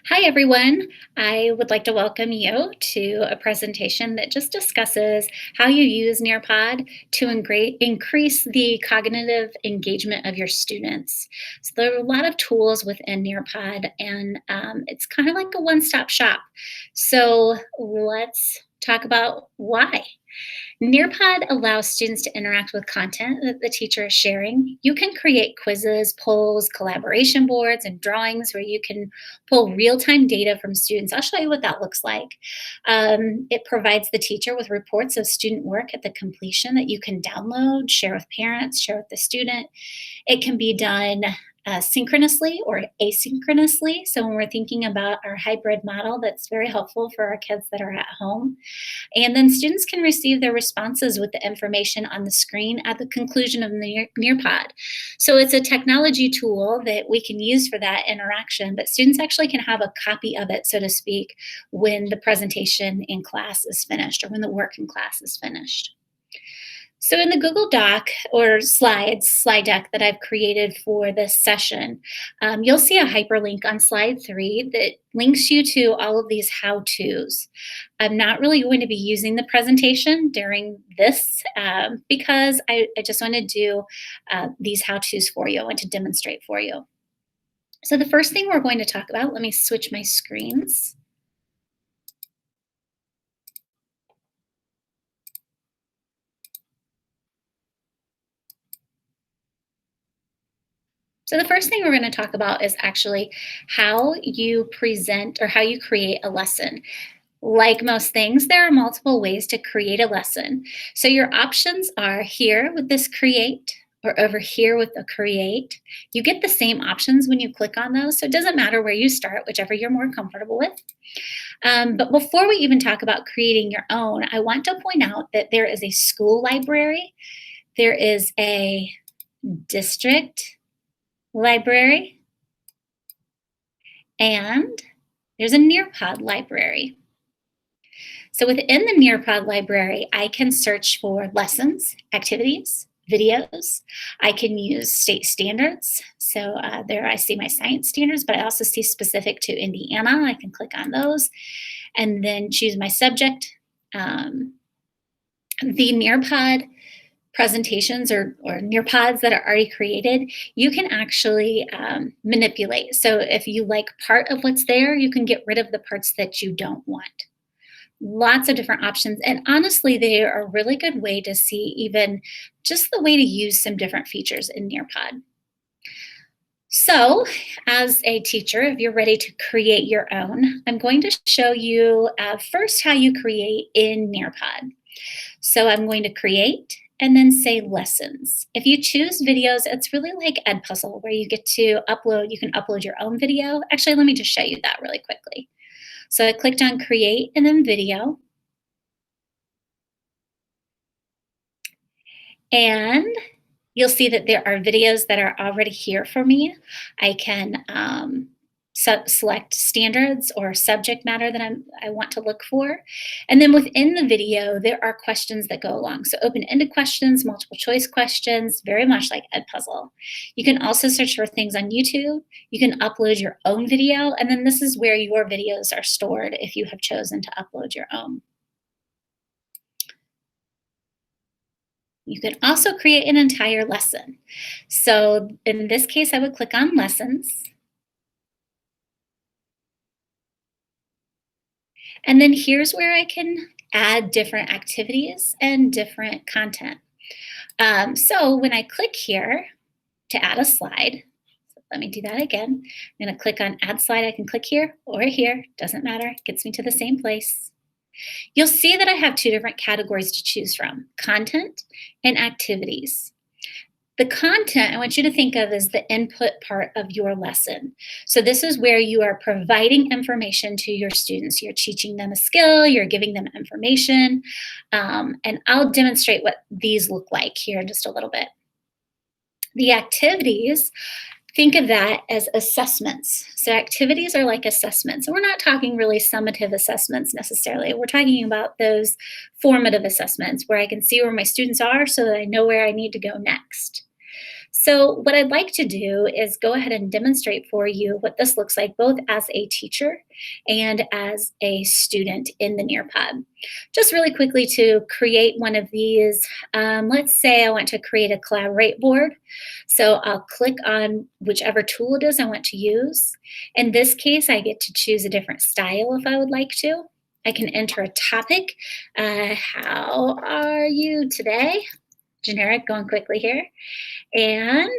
Hi, everyone. I would like to welcome you to a presentation that just discusses how you use Nearpod to increase the cognitive engagement of your students. So there are a lot of tools within Nearpod, and it's kind of like a one-stop shop. So let's talk about why. Nearpod allows students to interact with content that the teacher is sharing. You can create quizzes, polls, collaboration boards, and drawings where you can pull real time data from students. I'll show you what that looks like. It provides the teacher with reports of student work at the completion that you can download, share with parents, share with the student. It can be done synchronously or asynchronously. So, when we're thinking about our hybrid model, that's very helpful for our kids that are at home. And then students can receive their responses with the information on the screen at the conclusion of the Nearpod. So it's a technology tool that we can use for that interaction, but students actually can have a copy of it, so to speak, when the presentation in class is finished or when the work in class is finished. So in the Google Doc or slide deck that I've created for this session, you'll see a hyperlink on slide 3 that links you to all of these how-tos. I'm not really going to be using the presentation during this because I just want to do these how-tos for you. I want to demonstrate for you. So the first thing we're going to talk about, let me switch my screens. So the first thing we're going to talk about is actually how you present or how you create a lesson. Like most things, there are multiple ways to create a lesson. So your options are here with this create or over here with the create. You get the same options when you click on those. So it doesn't matter where you start, whichever you're more comfortable with. But before we even talk about creating your own, I want to point out that there is a school library, there is a district library, and there's a Nearpod library. So within the Nearpod library, I can search for lessons, activities, videos. I can use state standards. So there I see my science standards, but I also see specific to Indiana. I can click on those and then choose my subject. The Nearpod presentations or Nearpods that are already created, you can actually manipulate. So if you like part of what's there, you can get rid of the parts that you don't want. Lots of different options. And honestly, they are a really good way to see even just the way to use some different features in Nearpod. So, as a teacher, if you're ready to create your own, I'm going to show you first how you create in Nearpod. So, I'm going to create and then say lessons. If you choose videos, it's really like Edpuzzle where you get to upload, you can upload your own video. Actually, let me just show you that really quickly. So I clicked on create and then video. And you'll see that there are videos that are already here for me. I can select standards or subject matter that I want to look for. And then within the video, there are questions that go along. So open-ended questions, multiple choice questions, very much like Edpuzzle. You can also search for things on YouTube. You can upload your own video, and then this is where your videos are stored if you have chosen to upload your own. You can also create an entire lesson. So in this case, I would click on lessons. And then here's where I can add different activities and different content. So when I click here to add a slide, let me do that again. I'm going to click on add slide. I can click here or here, doesn't matter, it gets me to the same place. You'll see that I have two different categories to choose from, content and activities. The content I want you to think of as the input part of your lesson. So this is where you are providing information to your students. You're teaching them a skill, you're giving them information, and I'll demonstrate what these look like here in just a little bit. The activities, think of that as assessments. So activities are like assessments. And we're not talking really summative assessments necessarily. We're talking about those formative assessments where I can see where my students are so that I know where I need to go next. So what I'd like to do is go ahead and demonstrate for you what this looks like both as a teacher and as a student in the Nearpod. Just really quickly to create one of these, let's say I want to create a collaborate board. So I'll click on whichever tool it is I want to use. In this case, I get to choose a different style if I would like to. I can enter a topic. How are you today? Generic, going quickly here. And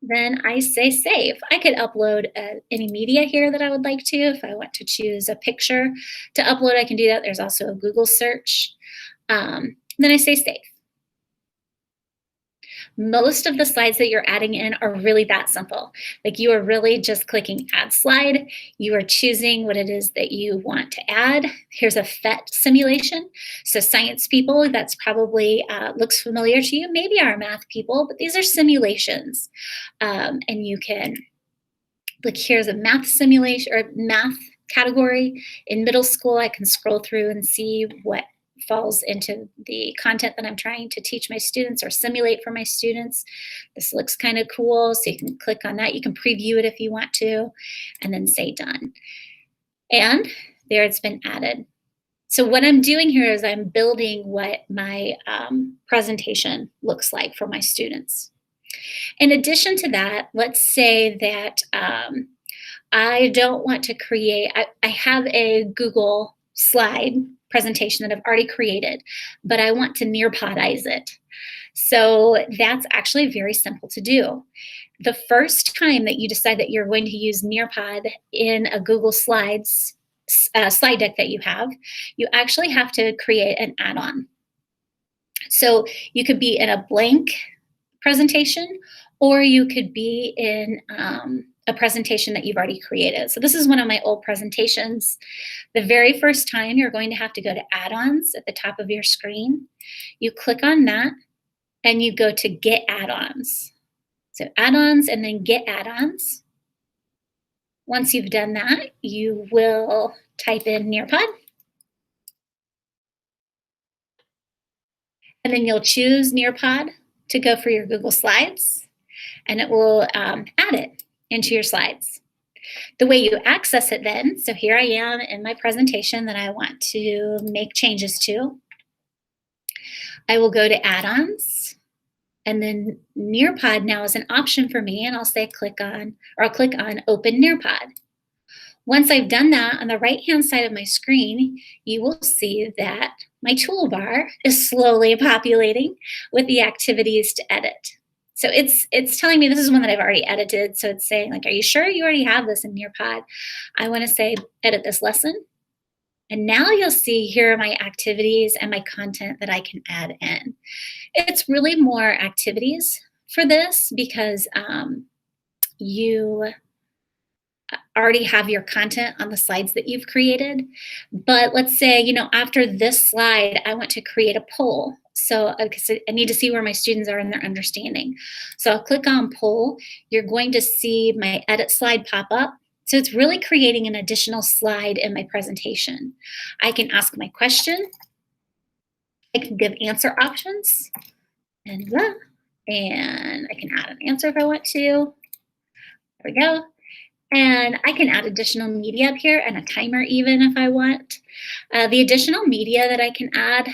then I say save. I could upload any media here that I would like to. If I want to choose a picture to upload, I can do that. There's also a Google search. Then I say save. Most of the slides that you're adding in are really that simple. Like you are really just clicking add slide. You are choosing what it is that you want to add. Here's a PhET simulation. So science people, that's probably looks familiar to you. Maybe our math people, but these are simulations. And you can, like here's a math simulation or math category. In middle school, I can scroll through and see what falls into the content that I'm trying to teach my students or simulate for my students. This looks kind of cool, so you can click on that. You can preview it if you want to, and then say done. And there it's been added. So what I'm doing here is I'm building what my presentation looks like for my students. In addition to that, let's say that I don't want to create, I have a Google slide presentation that I've already created, but I want to Nearpodize it. So that's actually very simple to do. The first time that you decide that you're going to use Nearpod in a Google Slides slide deck that you actually have to create an add-on. So you could be in a blank presentation, or you could be in a presentation that you've already created. So this is one of my old presentations. The very first time you're going to have to go to add-ons at the top of your screen. You click on that and you go to get add-ons. So add-ons and then get add-ons. Once you've done that, you will type in Nearpod. And then you'll choose Nearpod to go for your Google Slides, and it will add it into your slides. The way you access it then, so here I am in my presentation that I want to make changes to. I will go to add-ons, and then Nearpod now is an option for me, and I'll say I'll click on Open Nearpod. Once I've done that, on the right-hand side of my screen, you will see that my toolbar is slowly populating with the activities to edit. So it's telling me this is one that I've already edited. So it's saying like, are you sure you already have this in Nearpod? I want to say edit this lesson. And now you'll see here are my activities and my content that I can add in. It's really more activities for this because you already have your content on the slides that you've created. But let's say, after this slide, I want to create a poll. So I need to see where my students are in their understanding. So I'll click on poll. You're going to see my edit slide pop up. So it's really creating an additional slide in my presentation. I can ask my question. I can give answer options. And I can add an answer if I want to. There we go. And I can add additional media up here and a timer even if I want. The additional media that I can add,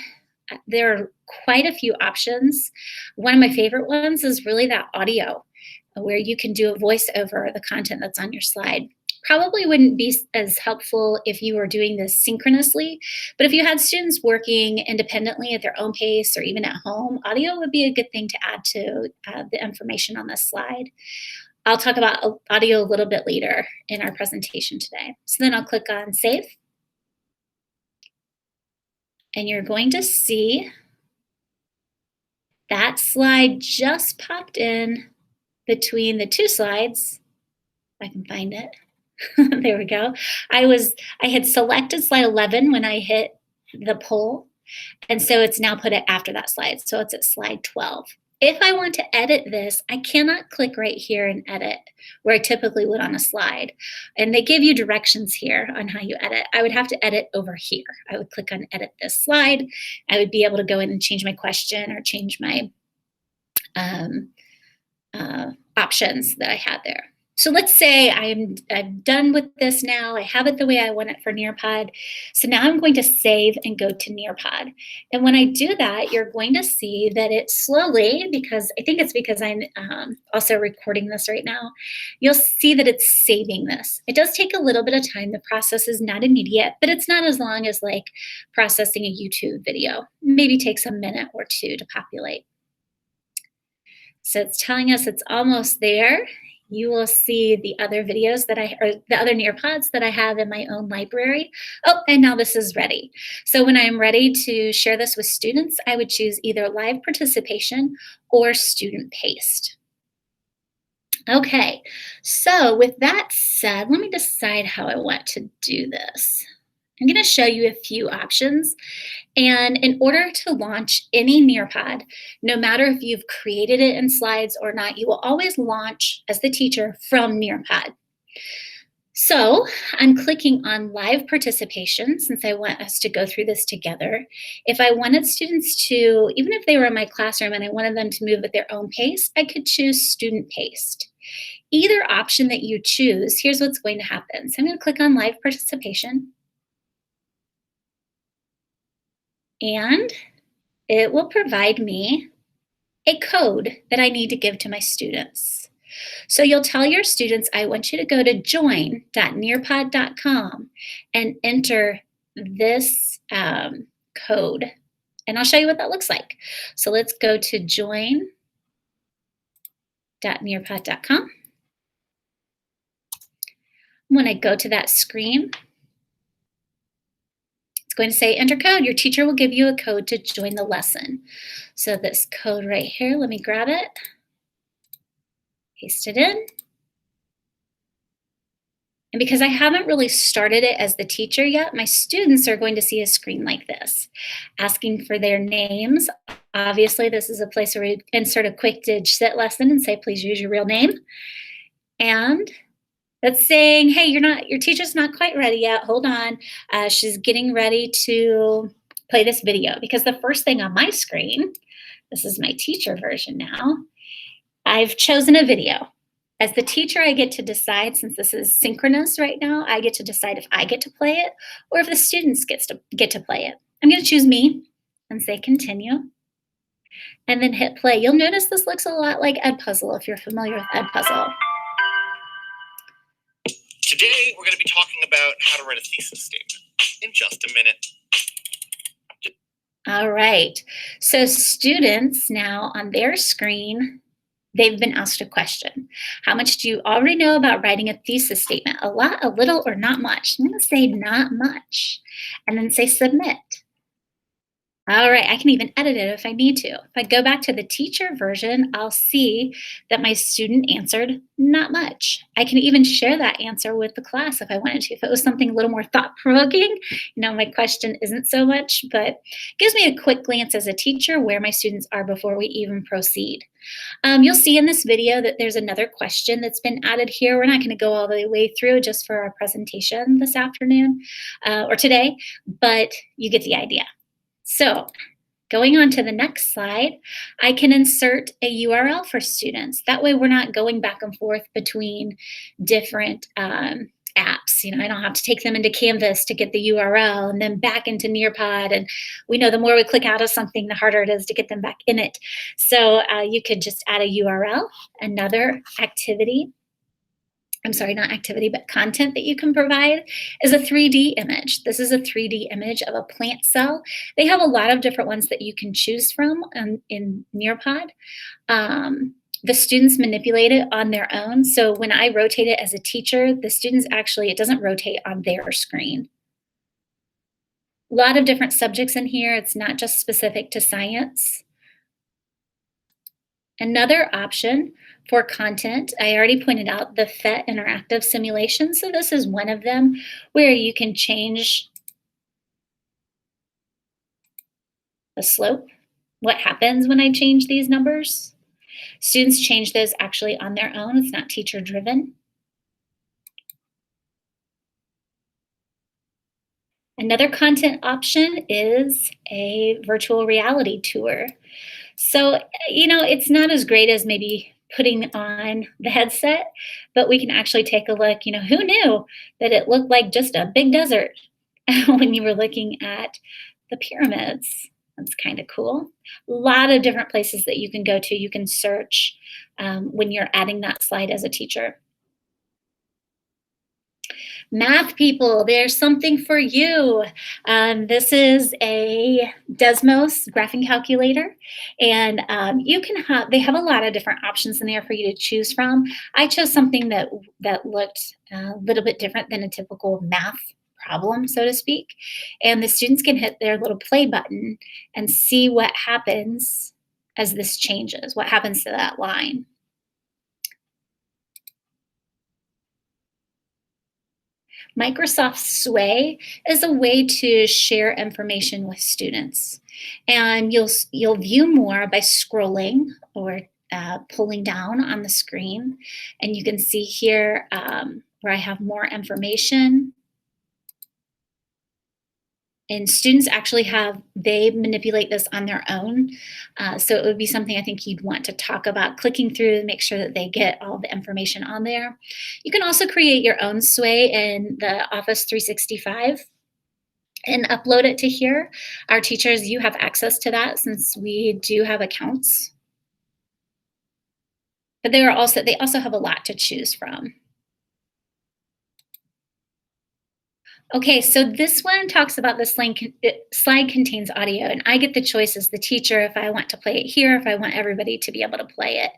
there are quite a few options. One of my favorite ones is really that audio where you can do a voice over the content that's on your slide. Probably wouldn't be as helpful if you were doing this synchronously, but if you had students working independently at their own pace or even at home, audio would be a good thing to add to the information on this slide. I'll talk about audio a little bit later in our presentation today. So then I'll click on Save. And you're going to see that slide just popped in between the two slides. If I can find it. There we go. I had selected slide 11 when I hit the poll. And so it's now put it after that slide. So it's at slide 12. If I want to edit this, I cannot click right here and edit where I typically would on a slide. And they give you directions here on how you edit. I would have to edit over here. I would click on edit this slide. I would be able to go in and change my question or change my options that I had there. So let's say I'm done with this now. I have it the way I want it for Nearpod. So now I'm going to save and go to Nearpod. And when I do that, you're going to see that it slowly, because I think it's because I'm also recording this right now, you'll see that it's saving this. It does take a little bit of time. The process is not immediate, but it's not as long as like processing a YouTube video. Maybe takes a minute or two to populate. So it's telling us it's almost there. You will see the other videos or the other Nearpods that I have in my own library. Oh, and now this is ready. So when I'm ready to share this with students, I would choose either live participation or student paced. Okay, so with that said, let me decide how I want to do this. I'm going to show you a few options. And in order to launch any Nearpod, no matter if you've created it in slides or not, you will always launch as the teacher from Nearpod. So I'm clicking on live participation since I want us to go through this together. If I wanted students to, even if they were in my classroom and I wanted them to move at their own pace, I could choose student paced. Either option that you choose, here's what's going to happen. So I'm going to click on live participation. And it will provide me a code that I need to give to my students. So you'll tell your students, I want you to go to join.nearpod.com and enter this code. And I'll show you what that looks like. So let's go to join.nearpod.com. When I go to that screen, going to say enter code. Your teacher will give you a code to join the lesson. So this code right here, let me grab it, paste it in. And because I haven't really started it as the teacher yet, my students are going to see a screen like this, asking for their names. Obviously, this is a place where we insert a quick digit lesson and say, please use your real name. And that's saying, hey, your teacher's not quite ready yet. Hold on. She's getting ready to play this video, because the first thing on my screen, this is my teacher version now, I've chosen a video. As the teacher, I get to decide, since this is synchronous right now, I get to decide if I get to play it or if the students get to play it. I'm going to choose me and say continue, and then hit play. You'll notice this looks a lot like Edpuzzle if you're familiar with Edpuzzle. Today, we're going to be talking about how to write a thesis statement in just a minute. All right. So students now on their screen, they've been asked a question. How much do you already know about writing a thesis statement? A lot, a little, or not much? I'm going to say not much, and then say submit. All right, I can even edit it if I need to. If I go back to the teacher version, I'll see that my student answered not much. I can even share that answer with the class if I wanted to. If it was something a little more thought-provoking, my question isn't so much, but gives me a quick glance as a teacher where my students are before we even proceed. You'll see in this video that there's another question that's been added here. We're not going to go all the way through just for our presentation this afternoon or today, but you get the idea. So going on to the next slide, I can insert a URL for students. That way we're not going back and forth between different apps. I don't have to take them into Canvas to get the URL and then back into Nearpod. And we know the more we click out of something, the harder it is to get them back in it. So you could just add a URL. Another activity, I'm sorry, not activity, but content that you can provide is a 3D image. This is a 3D image of a plant cell. They have a lot of different ones that you can choose from in Nearpod. The students manipulate it on their own. So when I rotate it as a teacher, the students actually, it doesn't rotate on their screen. A lot of different subjects in here. It's not just specific to science. Another option for content, I already pointed out the PhET interactive simulation. So this is one of them where you can change the slope, what happens when I change these numbers. Students change those actually on their own. It's not teacher driven. Another content option is a virtual reality tour. So, it's not as great as maybe putting on the headset, but we can actually take a look. Who knew that it looked like just a big desert when you were looking at the pyramids? That's kind of cool. A lot of different places that you can go to. You can search when you're adding that slide as a teacher. Math people, there's something for you. This is a Desmos graphing calculator, and they have a lot of different options in there for you to choose from. I chose something that looked a little bit different than a typical math problem, so to speak. And the students can hit their little play button and see what happens as this changes, what happens to that line. Microsoft Sway is a way to share information with students, and you'll view more by scrolling or pulling down on the screen, and you can see here where I have more information. And students actually they manipulate this on their own. So it would be something I think you'd want to talk about, clicking through to make sure that they get all the information on there. You can also create your own sway in the Office 365 and upload it to here. Our teachers, you have access to that since we do have accounts. But they also have a lot to choose from. Okay, so this one talks about the slide contains audio, and I get the choice as the teacher if I want to play it here, if I want everybody to be able to play it.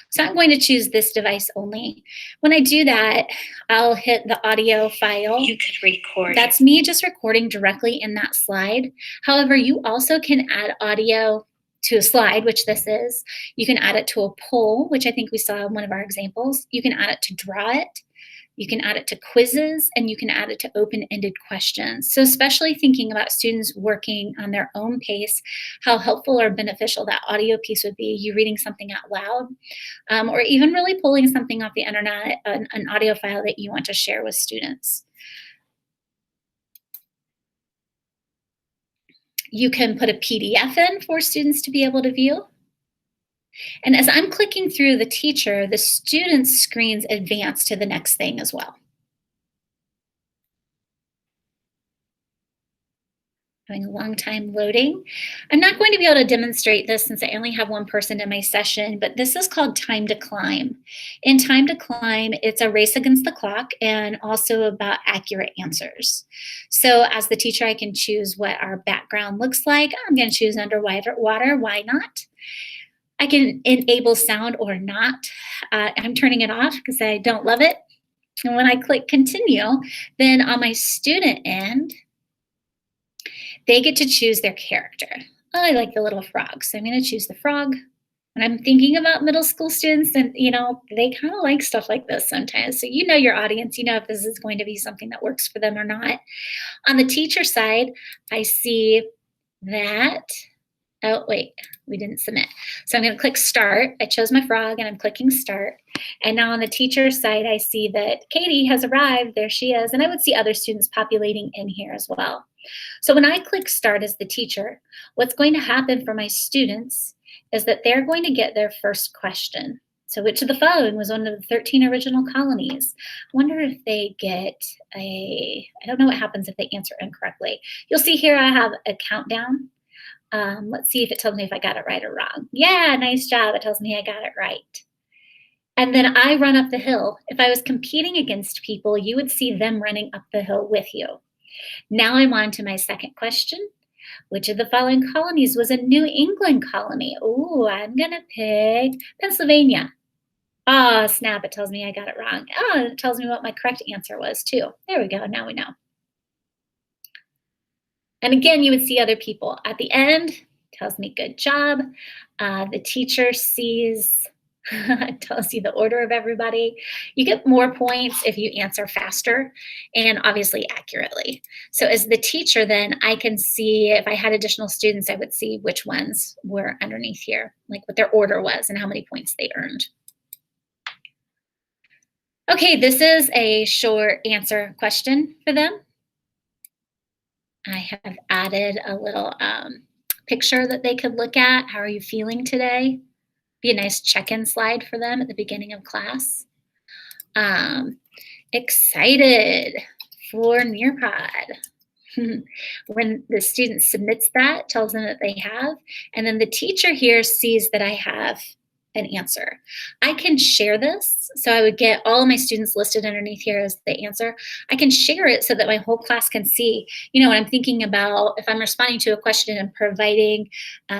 So I'm going to choose this device only. When I do that, I'll hit the audio file. You could record. That's me just recording directly in that slide. However, you also can add audio to a slide, which this is. You can add it to a poll, which I think we saw in one of our examples. You can add it to draw it. You can add it to quizzes, and you can add it to open-ended questions. So especially thinking about students working on their own pace, how helpful or beneficial that audio piece would be, you reading something out loud, or even really pulling something off the internet, an audio file that you want to share with students. You can put a PDF in for students to be able to view. And as I'm clicking through the teacher, the students' screens advance to the next thing as well. Having a long time loading. I'm not going to be able to demonstrate this since I only have one person in my session, but this is called Time to Climb. In Time to Climb, it's a race against the clock and also about accurate answers. So as the teacher, I can choose what our background looks like. I'm going to choose underwater, why not? I can enable sound or not. I'm turning it off because I don't love it. And when I click continue, then on my student end, they get to choose their character. Oh, I like the little frog, so I'm going to choose the frog. And I'm thinking about middle school students, and they kind of like stuff like this sometimes. So you know your audience, you know if this is going to be something that works for them or not. On the teacher side, I see that. Oh, wait, we didn't submit. So I'm going to click start. I chose my frog and I'm clicking start. And now on the teacher side, I see that Katie has arrived. There she is. And I would see other students populating in here as well. So when I click start as the teacher, what's going to happen for my students is that they're going to get their first question. So which of the following was one of the 13 original colonies? I wonder if they get I don't know what happens if they answer incorrectly. You'll see here I have a countdown. Let's see if it tells me if I got it right or wrong. Yeah, nice job. It tells me I got it right. And then I run up the hill. If I was competing against people, you would see them running up the hill with you. Now I'm on to my second question. Which of the following colonies was a New England colony? Oh, I'm going to pick Pennsylvania. Oh, snap. It tells me I got it wrong. Oh, it tells me what my correct answer was too. There we go. Now we know. And again, you would see other people. At the end, tells me good job. The teacher sees, tells you the order of everybody. You get more points if you answer faster and obviously accurately. So as the teacher, then I can see if I had additional students, I would see which ones were underneath here, like what their order was and how many points they earned. Okay, this is a short answer question for them. I have added a little picture that they could look at. How are you feeling today? be a nice check-in slide for them at the beginning of class. Um, Excited for Nearpod. When the student submits that, tells them that they have, and then the teacher here sees that I have an answer. I can share this. So I would get all of my students listed underneath here as the answer. I can share it so that my whole class can see, when I'm thinking about if I'm responding to a question and providing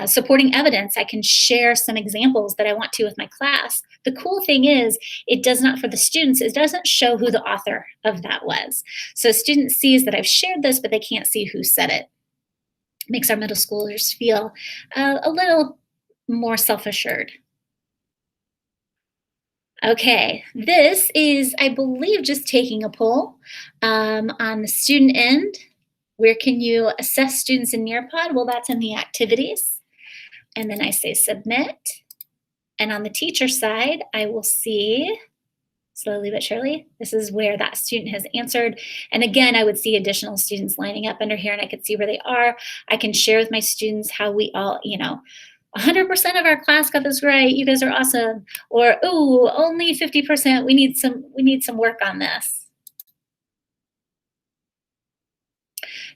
supporting evidence, I can share some examples that I want to with my class. The cool thing is, it does not, for the students, it doesn't show who the author of that was. So a student sees that I've shared this, but they can't see who said it. Makes our middle schoolers feel a little more self-assured. Okay, this is, I believe, just taking a poll on the student end. Where can you assess students in Nearpod? Well, that's in the activities. And then I say submit. And on the teacher side, I will see, slowly but surely, this is where that student has answered. And again, I would see additional students lining up under here and I could see where they are. I can share with my students how we all, 100% of our class got this right. You guys are awesome. Or, oh, only 50%. We need some work on this.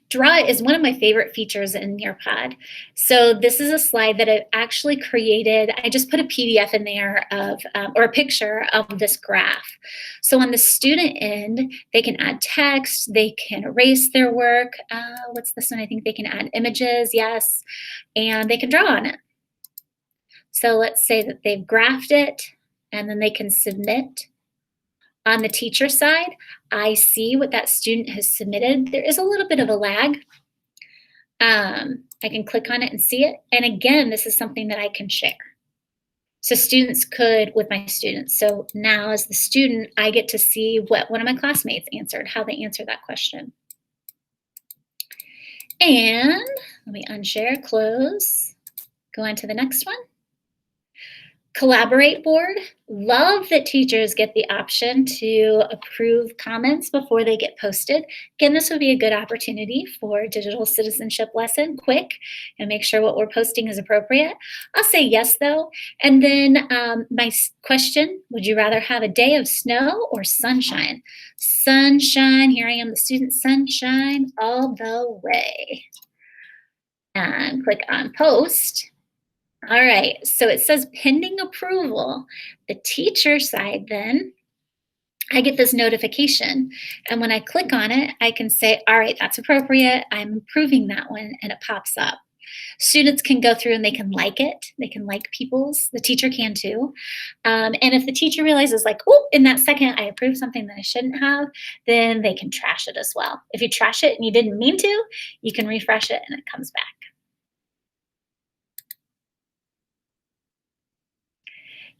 Draw is one of my favorite features in Nearpod. So this is a slide that I've actually created. I just put a PDF in there of, or a picture of this graph. So on the student end, they can add text, they can erase their work. What's this one? I think they can add images, yes, and they can draw on it. So let's say that they've graphed it and then they can submit. On the teacher side, I see what that student has submitted. There is a little bit of a lag. I can click on it and see it. And again, this is something that I can share. So students could, with my students. So now as the student, I get to see what one of my classmates answered, how they answered that question. And let me unshare, close, go on to the next one. Collaborate board. Love that teachers get the option to approve comments before they get posted. Again, this would be a good opportunity for digital citizenship lesson, quick, and make sure what we're posting is appropriate. I'll say yes, though. And then my question, would you rather have a day of snow or sunshine? Sunshine, here I am, the student, sunshine all the way. And click on post. All right, so it says pending approval. The teacher side then, I get this notification. And when I click on it, I can say, all right, that's appropriate. I'm approving that one, and it pops up. Students can go through and they can like it. They can like people's, the teacher can too. And if the teacher realizes like, oh, in that second I approved something that I shouldn't have, then they can trash it as well. If you trash it and you didn't mean to, you can refresh it and it comes back.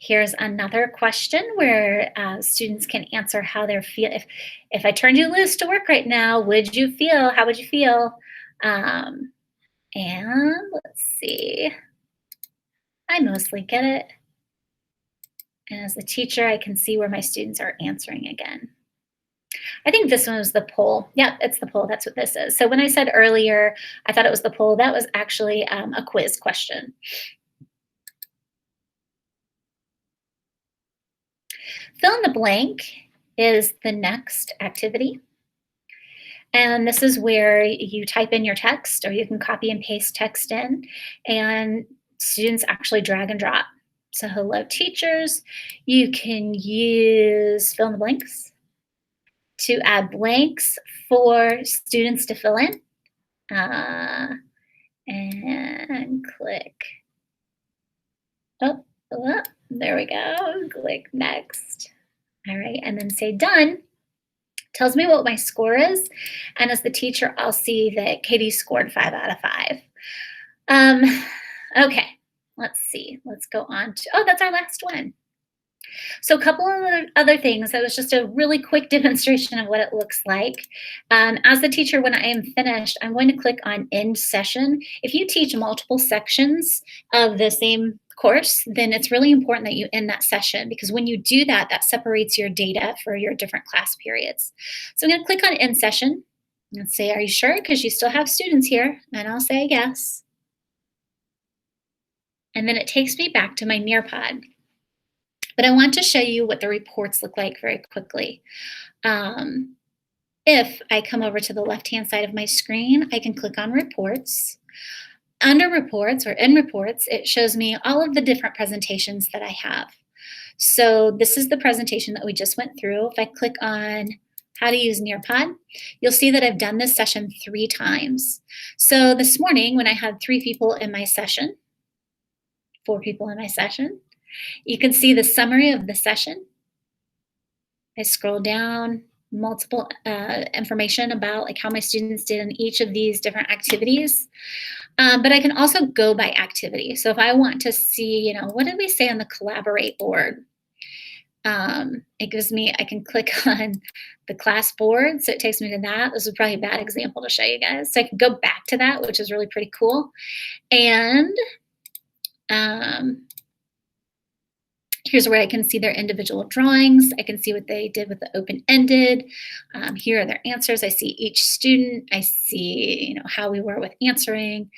Here's another question where students can answer how they're feeling. If I turned you loose to work right now, would you feel? How would you feel? And let's see. I mostly get it. And as the teacher, I can see where my students are answering again. I think this one was the poll. Yep, it's the poll. That's what this is. So when I said earlier, I thought it was the poll, that was actually a quiz question. Fill in the blank is the next activity. And this is where you type in your text, or you can copy and paste text in, and students actually drag and drop. So hello teachers, you can use fill in the blanks to add blanks for students to fill in. And click, oh, there we go, click next. All right, and then say done. Tells me what my score is. And as the teacher, I'll see that Katie scored 5 out of 5. Okay, let's see. Let's go on to, oh, that's our last one. So a couple of other things. That was just a really quick demonstration of what it looks like. As the teacher, when I am finished, I'm going to click on end session. If you teach multiple sections of the same course, then it's really important that you end that session, because when you do that, that separates your data for your different class periods. So I'm going to click on end session and say, are you sure? Because you still have students here. And I'll say yes. and then it takes me back to my Nearpod. But I want to show you what the reports look like very quickly. Um, if I come over to the left-hand side of my screen, I can click on Reports. Under Reports or in Reports, it shows me all of the different presentations that I have. So this is the presentation that we just went through. If I click on how to use Nearpod, you'll see that I've done this session 3 times. So this morning when I had 3 people in my session, 4 people in my session, you can see the summary of the session. I scroll down, multiple information about like how my students did in each of these different activities. But I can also go by activity. So if I want to see, what did we say on the collaborate board? It gives me, I can click on the class board. So it takes me to that. This is probably a bad example to show you guys. So I can go back to that, which is really pretty cool. And here's where I can see their individual drawings. I can see what they did with the open-ended. Here are their answers. I see each student. I see, how we were with answering.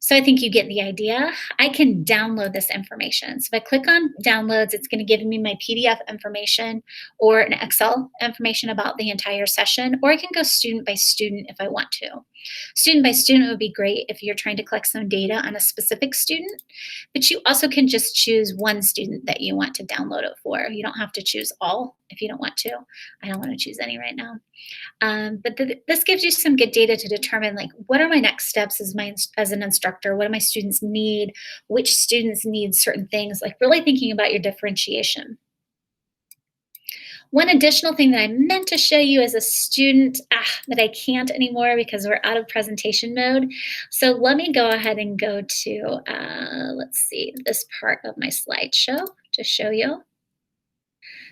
So I think you get the idea. I can download this information. So if I click on downloads, it's going to give me my PDF information or an Excel information about the entire session, or I can go student by student if I want to. Student by student would be great if you're trying to collect some data on a specific student, but you also can just choose one student that you want to download it for. You don't have to choose all if you don't want to. I don't want to choose any right now. But this gives you some good data to determine like what are my next steps as an instructor? What do my students need? Which students need certain things? Like really thinking about your differentiation. One additional thing that I meant to show you as a student that I can't anymore because we're out of presentation mode. So let me go ahead and go to, let's see, this part of my slideshow to show you.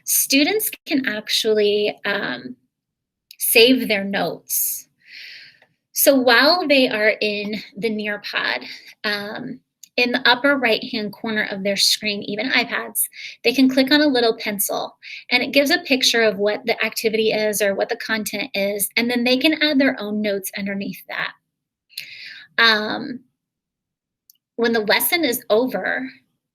Students can actually save their notes. So while they are in the Nearpod, in the upper right-hand corner of their screen, even iPads, they can click on a little pencil and it gives a picture of what the activity is or what the content is, and then they can add their own notes underneath that. When the lesson is over,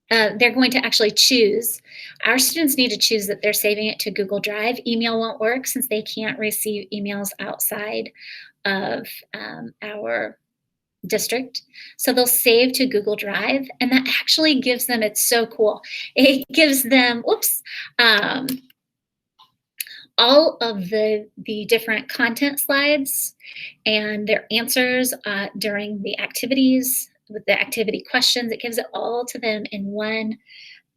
they're going to actually choose. Our students need to choose that they're saving it to Google Drive. Email won't work since they can't receive emails outside of our district. So they'll save to Google Drive, and that actually gives them, it's so cool. It gives them, all of the different content slides and their answers during the activities, with the activity questions. It gives it all to them in one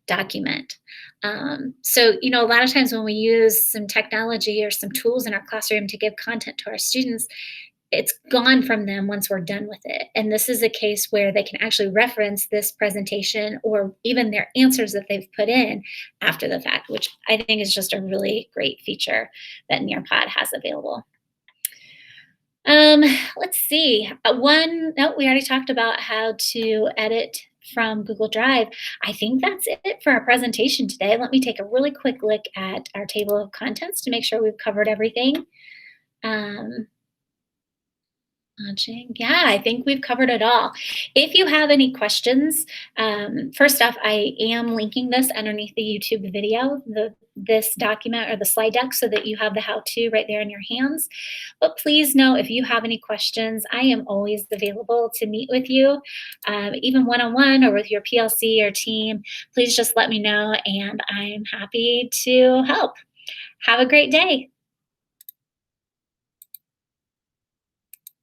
document. So, a lot of times when we use some technology or some tools in our classroom to give content to our students, it's gone from them once we're done with it. And this is a case where they can actually reference this presentation or even their answers that they've put in after the fact, which I think is just a really great feature that Nearpod has available. Let's see. We already talked about how to edit from Google Drive. I think that's it for our presentation today. Let me take a really quick look at our table of contents to make sure we've covered everything. Yeah, I think we've covered it all. If you have any questions, first off, I am linking this underneath the YouTube video, this document or the slide deck, so that you have the how-to right there in your hands. But please know if you have any questions, I am always available to meet with you, even one-on-one or with your PLC or team. Please just let me know, and I'm happy to help. Have a great day.